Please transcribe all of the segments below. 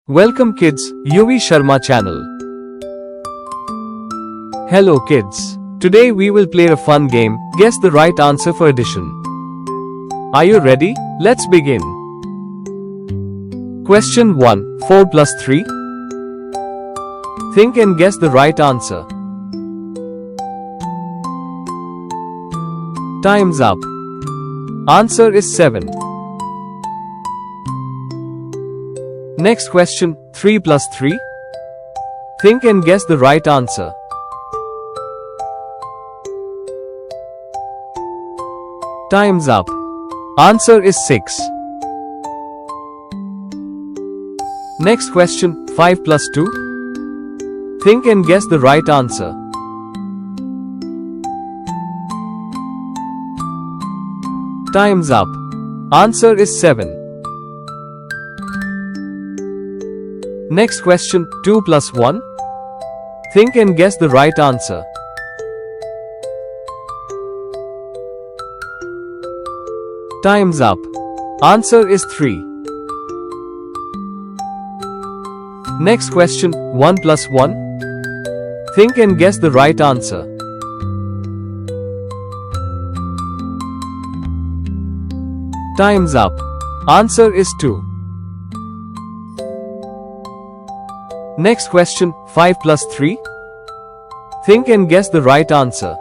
Welcome kids, YuviSharma channel. Hello kids. Today we will play a fun game, guess the right answer for addition. Are you ready? Let's begin. Question 1. 4 plus 3. Think and guess the right answer. Time's up. Answer is 7. Next question, 3 plus 3. Think and guess the right answer. Time's up. Answer is 6. Next question, 5 plus 2. Think and guess the right answer. Time's up. Answer is 7. Next question, 2 plus 1. Think and guess the right answer. Time's up. Answer is 3. Next question, 1 plus 1. Think and guess the right answer. Time's up. Answer is 2. Next question, 5 plus 3. Think and guess the right answer.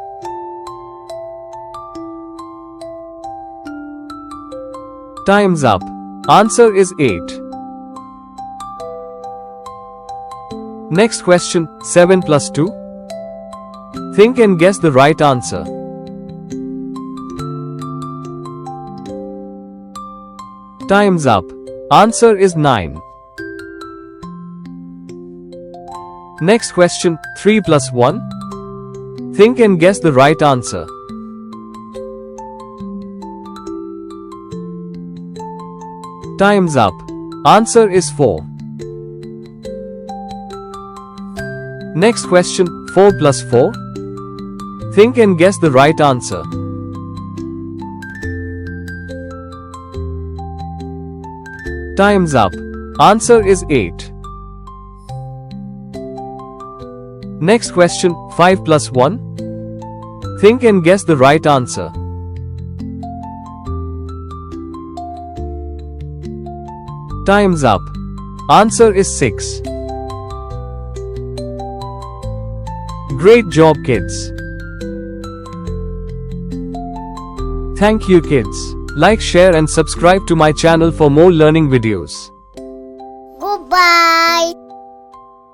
Time's up. Answer is 8. Next question, 7 plus 2. Think and guess the right answer. Time's up. Answer is 9. Next question, 3 plus 1. Think and guess the right answer. Time's up. Answer is 4. Next question, 4 plus 4. Think and guess the right answer. Time's up. Answer is 8. Next question, 5 plus 1. Think and guess the right answer. Time's up. Answer is 6. Great job kids. Thank you kids. Like, share and subscribe to my channel for more learning videos. Goodbye.